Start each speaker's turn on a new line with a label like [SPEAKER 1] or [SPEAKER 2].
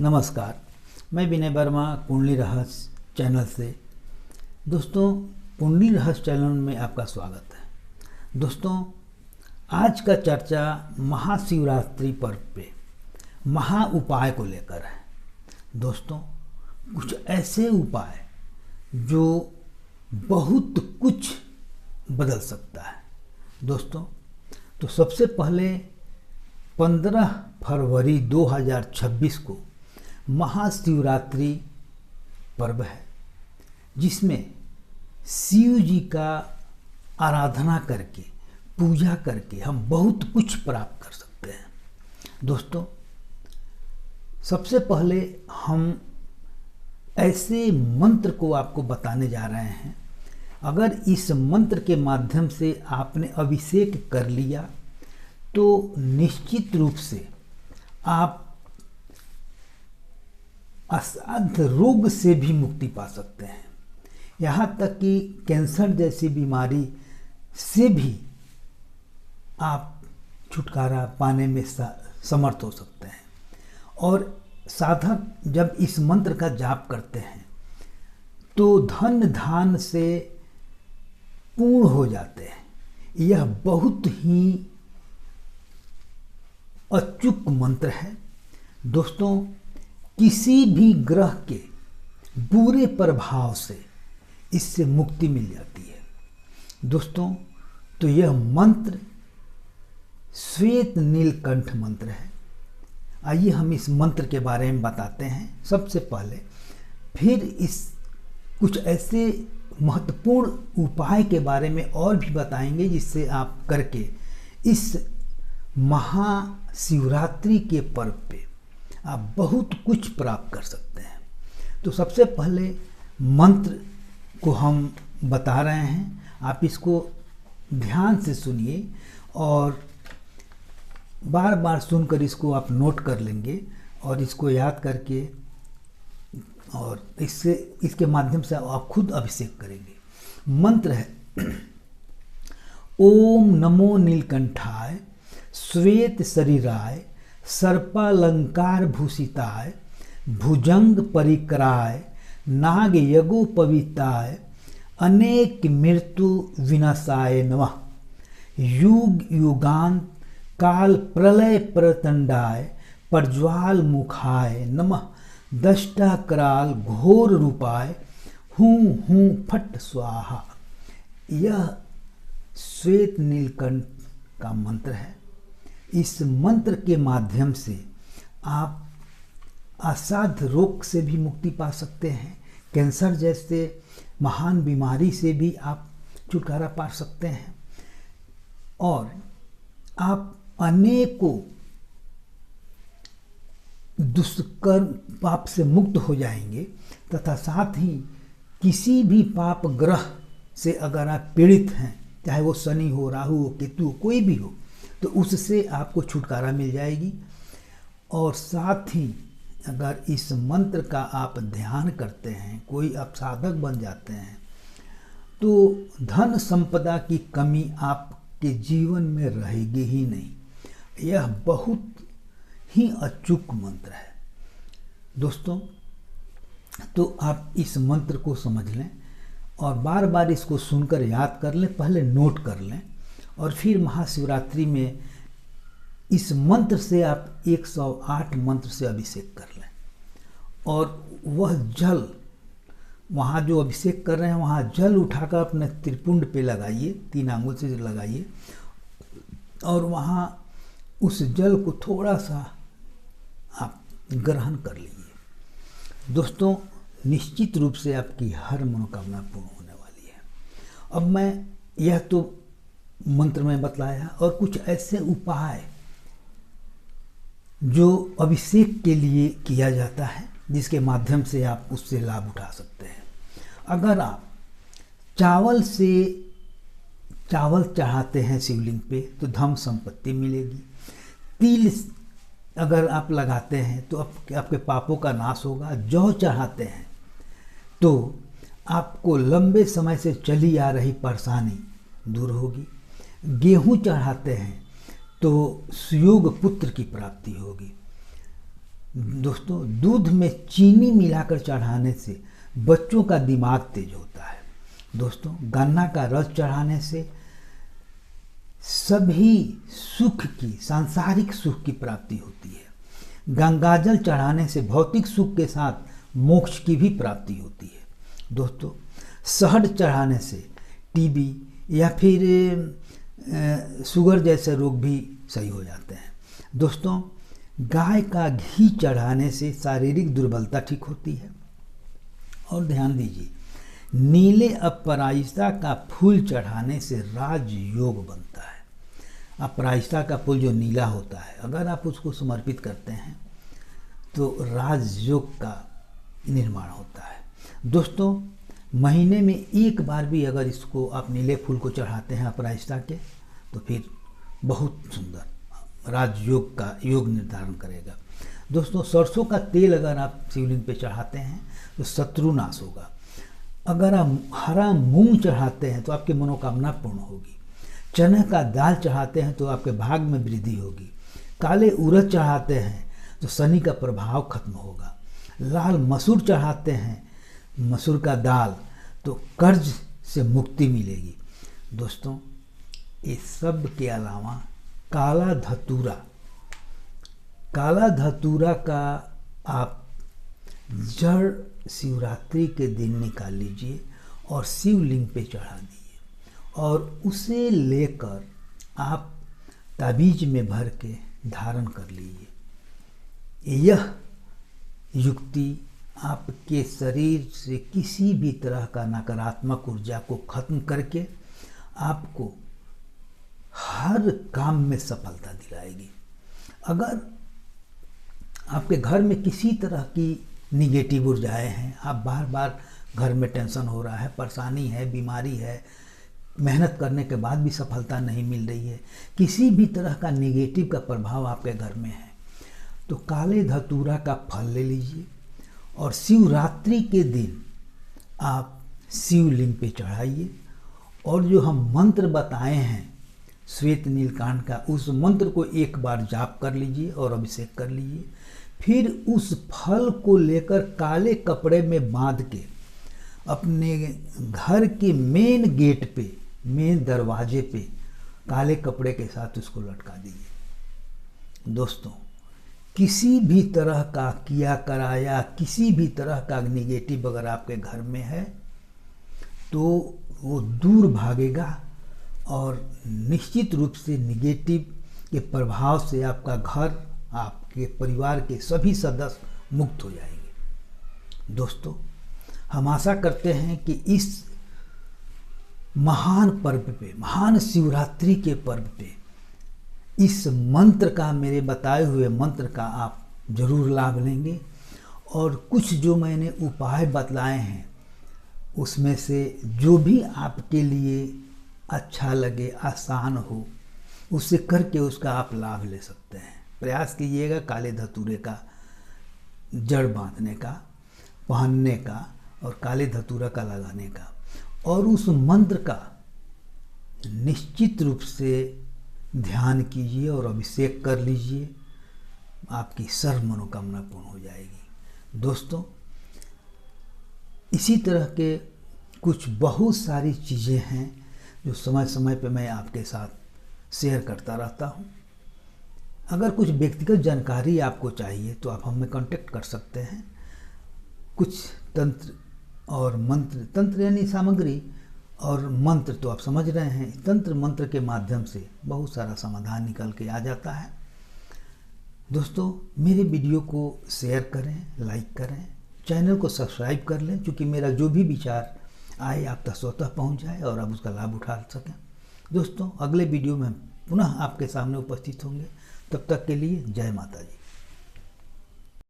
[SPEAKER 1] नमस्कार, मैं विनय वर्मा कुंडली रहस्य चैनल से। दोस्तों, कुंडली रहस्य चैनल में आपका स्वागत है। दोस्तों, आज का चर्चा महाशिवरात्रि पर्व पे महा उपाय को लेकर है। दोस्तों, कुछ ऐसे उपाय जो बहुत कुछ बदल सकता है। दोस्तों, तो सबसे पहले 15 फरवरी 2026 को महाशिवरात्रि पर्व है, जिसमें शिव जी का आराधना करके, पूजा करके हम बहुत कुछ प्राप्त कर सकते हैं। दोस्तों, सबसे पहले हम ऐसे मंत्र को आपको बताने जा रहे हैं। अगर इस मंत्र के माध्यम से आपने अभिषेक कर लिया तो निश्चित रूप से आप असाध्य रोग से भी मुक्ति पा सकते हैं। यहाँ तक कि कैंसर जैसी बीमारी से भी आप छुटकारा पाने में समर्थ हो सकते हैं। और साधक जब इस मंत्र का जाप करते हैं तो धन धान से पूर्ण हो जाते हैं। यह बहुत ही अचूक मंत्र है। दोस्तों, किसी भी ग्रह के बुरे प्रभाव से इससे मुक्ति मिल जाती है। दोस्तों, तो यह मंत्र श्वेत नीलकंठ मंत्र है। आइए हम इस मंत्र के बारे में बताते हैं सबसे पहले, फिर इस कुछ ऐसे महत्वपूर्ण उपाय के बारे में और भी बताएंगे जिससे आप करके इस महाशिवरात्रि के पर्व पे आप बहुत कुछ प्राप्त कर सकते हैं। तो सबसे पहले मंत्र को हम बता रहे हैं, आप इसको ध्यान से सुनिए और बार बार सुनकर इसको आप नोट कर लेंगे और इसको याद करके और इसके माध्यम से आप खुद अभिषेक करेंगे। मंत्र है ओम नमो नीलकंठाय श्वेत शरीराय सर्पालंकार भूषिताय भुजंग परिकराय नाग यगोपवीताय अनेक मृत्यु विनाशाय नमः। युग युगांत काल प्रलय प्रतंडाय प्रज्वाल मुखाय नमः। दष्टा कराल घोर रूपाय हूँ हूँ फट स्वाहा। यह श्वेत नीलकंठ का मंत्र है। इस मंत्र के माध्यम से आप असाध्य रोग से भी मुक्ति पा सकते हैं। कैंसर जैसे महान बीमारी से भी आप छुटकारा पा सकते हैं और आप अनेकों दुष्कर्म पाप से मुक्त हो जाएंगे तथा साथ ही किसी भी पाप ग्रह से अगर आप पीड़ित हैं, चाहे वो शनि हो, राहु हो, केतु हो, कोई भी हो, तो उससे आपको छुटकारा मिल जाएगी। और साथ ही अगर इस मंत्र का आप ध्यान करते हैं, कोई आप साधक बन जाते हैं, तो धन संपदा की कमी आपके जीवन में रहेगी ही नहीं। यह बहुत ही अचूक मंत्र है। दोस्तों, तो आप इस मंत्र को समझ लें और बार बार इसको सुनकर याद कर लें, पहले नोट कर लें और फिर महाशिवरात्रि में इस मंत्र से आप 108 मंत्र से अभिषेक कर लें और वह जल, वहाँ जो अभिषेक कर रहे हैं वहाँ जल उठाकर अपने त्रिपुंड पे लगाइए, 3 आंगुल से लगाइए और वहाँ उस जल को थोड़ा सा आप ग्रहण कर लीजिए। दोस्तों, निश्चित रूप से आपकी हर मनोकामना पूर्ण होने वाली है। अब मैं यह तो मंत्र में बतलाया और कुछ ऐसे उपाय जो अभिषेक के लिए किया जाता है जिसके माध्यम से आप उससे लाभ उठा सकते हैं। अगर आप चावल चढ़ाते हैं शिवलिंग पे तो धन संपत्ति मिलेगी। तिल अगर आप लगाते हैं तो आपके पापों का नाश होगा। जौ चढ़ाते हैं तो आपको लंबे समय से चली आ रही परेशानी दूर होगी। गेहूं चढ़ाते हैं तो सुयोग पुत्र की प्राप्ति होगी। दोस्तों दूध में चीनी मिलाकर चढ़ाने से बच्चों का दिमाग तेज होता है। दोस्तों गन्ना का रस चढ़ाने से सभी सुख की, सांसारिक सुख की प्राप्ति होती है। गंगाजल चढ़ाने से भौतिक सुख के साथ मोक्ष की भी प्राप्ति होती है। दोस्तों शहद चढ़ाने से टीबी या फिर शुगर जैसे रोग भी सही हो जाते हैं। दोस्तों गाय का घी चढ़ाने से शारीरिक दुर्बलता ठीक होती है। और ध्यान दीजिए, नीले अपराजिता का फूल चढ़ाने से राजयोग बनता है। अपराजिता का फूल जो नीला होता है, अगर आप उसको समर्पित करते हैं तो राजयोग का निर्माण होता है। दोस्तों महीने में एक बार भी अगर इसको आप नीले फूल को चढ़ाते हैं अपराजिता के, तो फिर बहुत सुंदर राजयोग का योग निर्धारण करेगा। दोस्तों सरसों का तेल अगर आप शिवलिंग पे चढ़ाते हैं तो शत्रु नाश होगा। अगर आप हरा मूंग चढ़ाते हैं तो आपकी मनोकामना पूर्ण होगी। चने का दाल चढ़ाते हैं तो आपके भाग में वृद्धि होगी। काले उड़द चढ़ाते हैं तो शनि का प्रभाव खत्म होगा। लाल मसूर चढ़ाते हैं, मसूर का दाल, तो कर्ज से मुक्ति मिलेगी। दोस्तों इस सब के अलावा काला धतूरा का आप जड़ शिवरात्रि के दिन निकाल लीजिए और शिवलिंग पे चढ़ा दीजिए और उसे लेकर आप ताबीज में भर के धारण कर लीजिए। यह युक्ति आपके शरीर से किसी भी तरह का नकारात्मक ऊर्जा को खत्म करके आपको हर काम में सफलता दिलाएगी। अगर आपके घर में किसी तरह की निगेटिव ऊर्जाएं हैं, आप बार बार घर में टेंशन हो रहा है, परेशानी है, बीमारी है, मेहनत करने के बाद भी सफलता नहीं मिल रही है, किसी भी तरह का निगेटिव का प्रभाव आपके घर में है, तो काले धतूरा का फल ले लीजिए और शिवरात्रि के दिन आप शिवलिंग पे चढ़ाइए और जो हम मंत्र बताए हैं श्वेत नीलकांड का, उस मंत्र को एक बार जाप कर लीजिए और अभिषेक कर लीजिए। फिर उस फल को लेकर काले कपड़े में बांध के अपने घर के मेन गेट पे, मेन दरवाजे पे काले कपड़े के साथ उसको लटका दीजिए। दोस्तों किसी भी तरह का किया कराया, किसी भी तरह का निगेटिव अगर आपके घर में है तो वो दूर भागेगा और निश्चित रूप से निगेटिव के प्रभाव से आपका घर, आपके परिवार के सभी सदस्य मुक्त हो जाएंगे। दोस्तों हम आशा करते हैं कि इस महान पर्व पे, महान शिवरात्रि के पर्व पे इस मंत्र का, मेरे बताए हुए मंत्र का आप जरूर लाभ लेंगे और कुछ जो मैंने उपाय बतलाए हैं उसमें से जो भी आपके लिए अच्छा लगे, आसान हो, उसे करके उसका आप लाभ ले सकते हैं। प्रयास कीजिएगा काले धतूरे का जड़ बांधने का, पहनने का और काले धतूरा का लगाने का, और उस मंत्र का निश्चित रूप से ध्यान कीजिए और अभिषेक कर लीजिए। आपकी सर्व मनोकामना पूर्ण हो जाएगी। दोस्तों इसी तरह के कुछ बहुत सारी चीज़ें हैं जो समय समय पे मैं आपके साथ शेयर करता रहता हूँ। अगर कुछ व्यक्तिगत जानकारी आपको चाहिए तो आप हमें कांटेक्ट कर सकते हैं। कुछ तंत्र और मंत्र, तंत्र यानी सामग्री, और मंत्र तो आप समझ रहे हैं, तंत्र मंत्र के माध्यम से बहुत सारा समाधान निकल के आ जाता है। दोस्तों मेरे वीडियो को शेयर करें, लाइक करें, चैनल को सब्सक्राइब कर लें, क्योंकि मेरा जो भी विचार आए आप तक स्वतः पहुंच जाए और आप उसका लाभ उठा सकें। दोस्तों अगले वीडियो में पुनः आपके सामने उपस्थित होंगे। तब तक के लिए जय माता जी।